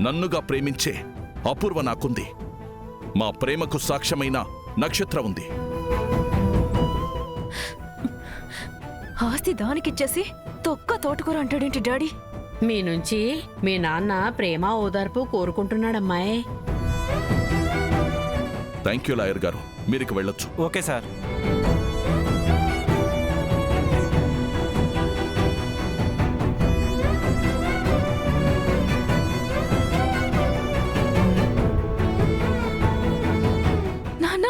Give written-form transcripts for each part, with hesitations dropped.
నన్నుగా ప్రేమించే అపూర్వ నాకుంది. మా ప్రేమకు సాక్ష్యమైన నక్షత్రం ఉంది. ఆస్తి దానికిచ్చేసి తొక్క తోటకూర అంటాడేంటి డాడీ? మీ నుంచి మీ నాన్న ప్రేమ ఓదార్పు కోరుకుంటున్నాడమ్మాయి. థ్యాంక్ యూ లాయర్ గారు, మీరికి వెళ్ళొచ్చు. Okay sir. నాన్న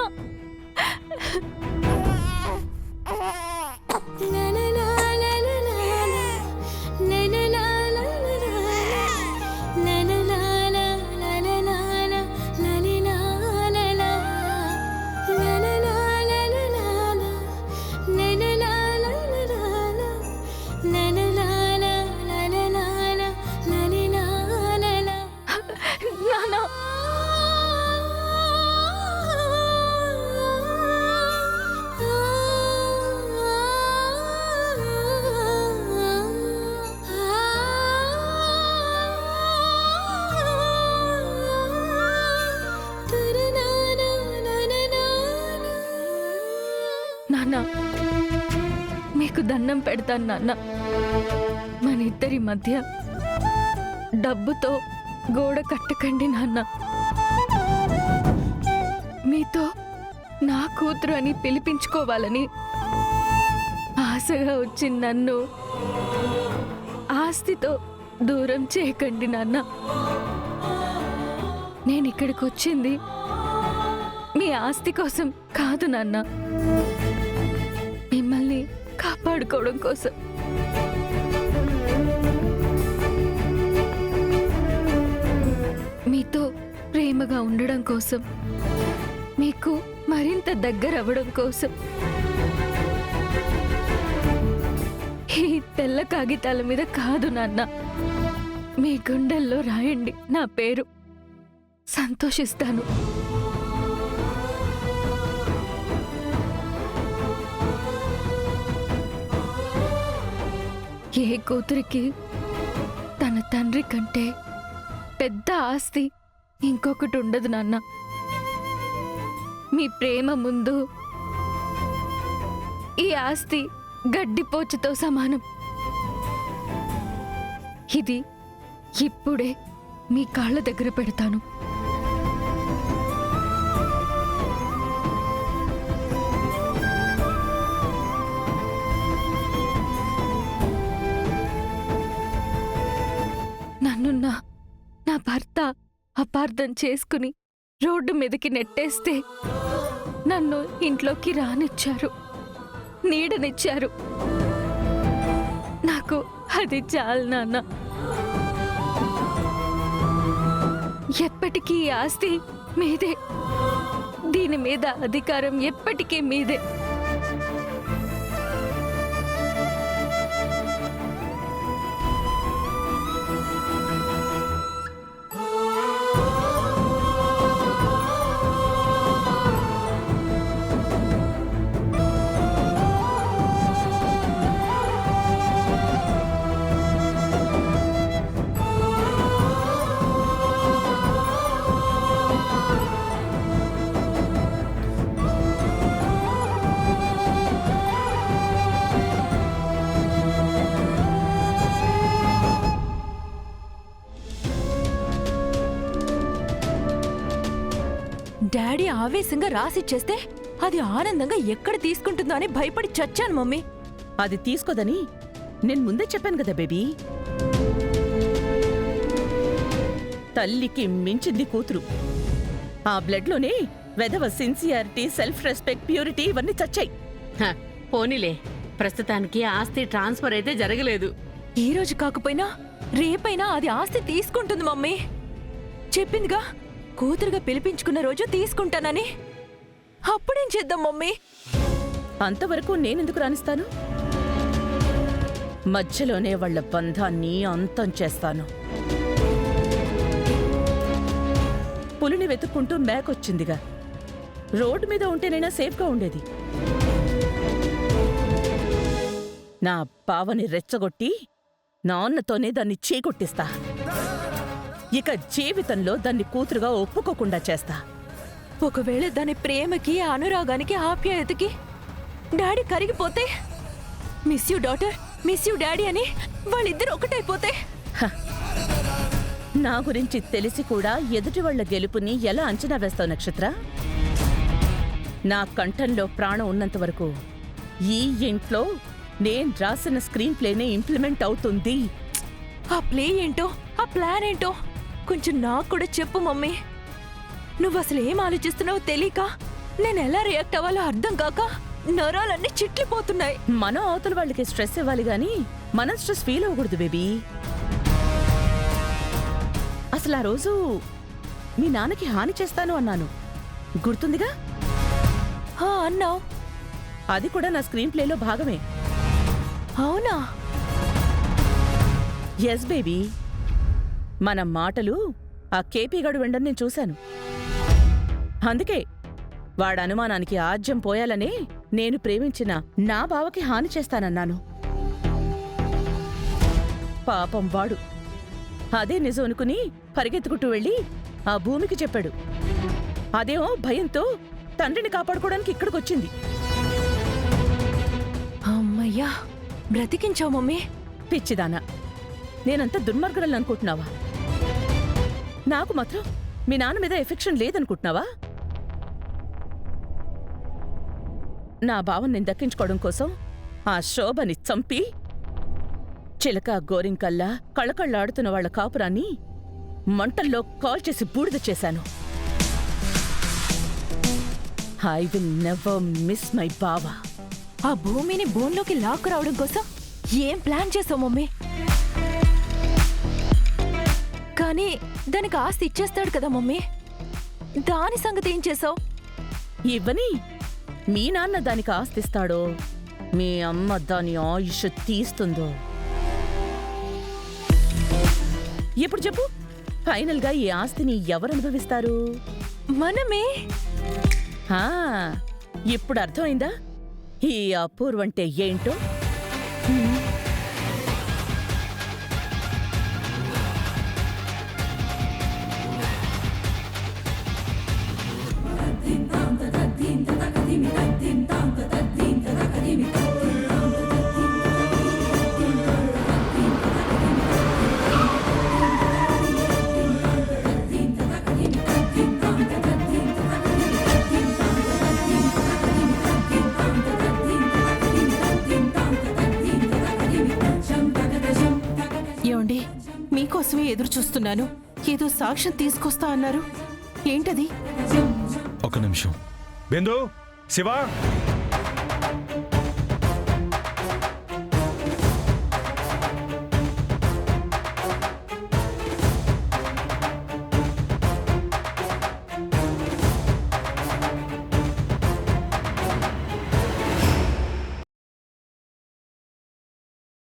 నాన్న మీకు దండం పెడతాను నాన్న. మన ఇద్దరి మధ్య డబ్బుతో గోడ కట్టకండి నాన్న. మీతో నా కూతురు అని పిలిపించుకోవాలని ఆశగా వచ్చి నన్ను ఆస్తితో దూరం చేయకండి నాన్న. నేను ఇక్కడికి వచ్చింది మీ ఆస్తి కోసం కాదు నాన్న, మిమ్మల్ని కాపాడుకోవడం కోసం. మీతో ప్రేమగా ఉండడం కోసం, మీకు మరింత దగ్గర అవ్వడం కోసం. ఈ తెల్ల కాగితాల మీద కాదు నాన్న, మీ గుండెల్లో రాయండి నా పేరు. సంతోషిస్తాను. ఏ కూతురికి తన తండ్రి కంటే పెద్ద ఆస్తి ఇంకొకటి ఉండదు నాన్న. మీ ప్రేమ ముందు ఈ ఆస్తి గడ్డిపోచుతో సమానం. ఇది ఇప్పుడే మీ కాళ్ళ దగ్గర పెడతాను. నన్ను నా భర్త అపార్థం చేసుకుని రోడ్డు మీదకి నెట్టేస్తే నన్ను ఇంట్లోకి రానిచ్చారు, నీడనిచ్చారు. నాకు అది చాలు నాన్న. ఎప్పటికీ ఈ ఆస్తి మీదే, దీని మీద అధికారం ఎప్పటికీ మీదే. డాడీ ఆవేశంగా రాసిచ్చేస్తే అది ఆనందంగా ఎక్కడ తీసుకుంటుందో అని భయపడి చచ్చాను మమ్మీ. అది తీసుకోదని నేను ముందే చెప్పాను కదా బేబీ. తల్లికి మించింది కూతురు. ఆ బ్లడ్లోనే వెధవ సిన్సియారిటీ, సెల్ఫ్ రెస్పెక్ట్, ప్యూరిటీ ఇవన్నీ చచ్చాయి. పోనీలే, ప్రస్తుతానికి ఆస్తి ట్రాన్స్ఫర్ అయితే జరగలేదు. ఈ రోజు కాకపోయినా రేపైనా అది ఆస్తి తీసుకుంటుంది మమ్మీ. చెప్పిందిగా కూతురుగా పిలిపించుకున్న రోజు తీసుకుంటానని. అప్పుడేం చేద్దాం మమ్మీ? అంతవరకు నేనెందుకు రాణిస్తాను? మధ్యలోనే వాళ్ల బంధాన్ని అంతం చేస్తాను. పులిని వెతుక్కుంటూ మేకొచ్చిందిగా. రోడ్డు మీద ఉంటేనైనా సేఫ్గా ఉండేది. నా బావని రెచ్చగొట్టి నాన్నతోనే దాన్ని చీకొట్టిస్తా. ఇక జీవితంలో దాన్ని కూతురుగా ఒప్పుకోకుండా చేస్తా. ఒకవేళ దాని ప్రేమకి అనురాగానికి ఆప్యాయతకి డాడీ కరిగిపోతే miss you daughter, miss you daddy అని వాళ్ళిద్దరు ఒకటైపోతే నా గురించి తెలిసి కూడా ఎదుటి వాళ్ళ గెలుపుని ఎలా అంచనా వేస్తావు నక్షత్ర? నా కంఠంలో ప్రాణం ఉన్నంత వరకు ఈ ఇంట్లో నేను రాసిన స్క్రీన్ ప్లేనే ఇంప్లిమెంట్ అవుతుంది. ఆ ప్లే ఏంటో, ఆ ప్లాన్ ఏంటో కొంచెం నాకు కూడా చెప్పు మమ్మీ. నువ్వు అసలు ఏం ఆలోచిస్తున్నావో తెలియక నేను ఎలా రియాక్ట్ అవ్వాలో అర్థం కాక నరాలన్నీ చిట్లిపోతున్నాయి. మనం అవతల వాళ్ళకి స్ట్రెస్ ఇవ్వాలి గాని మనం స్ట్రెస్ ఫీల్ అవ్వకూడదు బేబీ. అసలు ఆ రోజు మీ నాన్నకి హాని చేస్తాను అన్నాను, గుర్తుందిగా? అన్నావు. అది కూడా నా స్క్రీన్ ప్లేలో భాగమే. అవునా? Yes baby. మన మాటలు ఆ కేపీ గడు వెండని నేను చూశాను. అందుకే వాడి అనుమానానికి ఆజ్యం పోయాలనే నేను ప్రేమించిన నా బావకి హాని చేస్తానన్నాను. పాపం వాడు అదే నిజం అనుకుని పరిగెత్తుకుంటూ వెళ్ళి ఆ భూమికి చెప్పాడు. అదేమో భయంతో తండ్రిని కాపాడుకోవడానికి ఇక్కడికొచ్చింది. అమ్మయ్యా, బ్రతికించావు మమ్మీ. పిచ్చిదానా, నేనంత దుర్మార్గురాలు అనుకుంటున్నావా? నాకు మాత్రం మీ నాన్న మీద ఎఫెక్షన్ లేదనుకుంటున్నావా? నా భావం నేను దక్కించుకోవడం కోసం ఆ శోభని చంపి చిలక గోరింకల్లా కళ్ళకళ్ళాడుతున్న వాళ్ల కాపురాన్ని మంటల్లో కాల్చేసి బూడిద చేశాను. I will never miss my బావా. ఆ భూమిని బోన్లోకి లాక్కు రావడం కోసం ఏం ప్లాన్ చేసావు మమ్మీ? కానీ దానికి ఆస్తి ఇచ్చేస్తాడు కదా మమ్మీ, దాని సంగతి ఏం చేసావు? ఇవ్వని మీ నాన్న దానికి ఆస్తిస్తాడో మీ అమ్మ దాని ఆయుష్ తీస్తుందో ఇప్పుడు చెప్పు. ఫైనల్గా ఈ ఆస్తిని ఎవరు అనుభవిస్తారు? మనమే. ఇప్పుడు అర్థమైందా ఈ అపూర్వంటే ఏంటో? ఏమండి, మీకోసమే ఎదురు చూస్తున్నాను. ఏదో సాక్ష్యం తీసుకొస్తా అన్నారు, ఏంటది? ఒక నిమిషం. బిందు, శివ,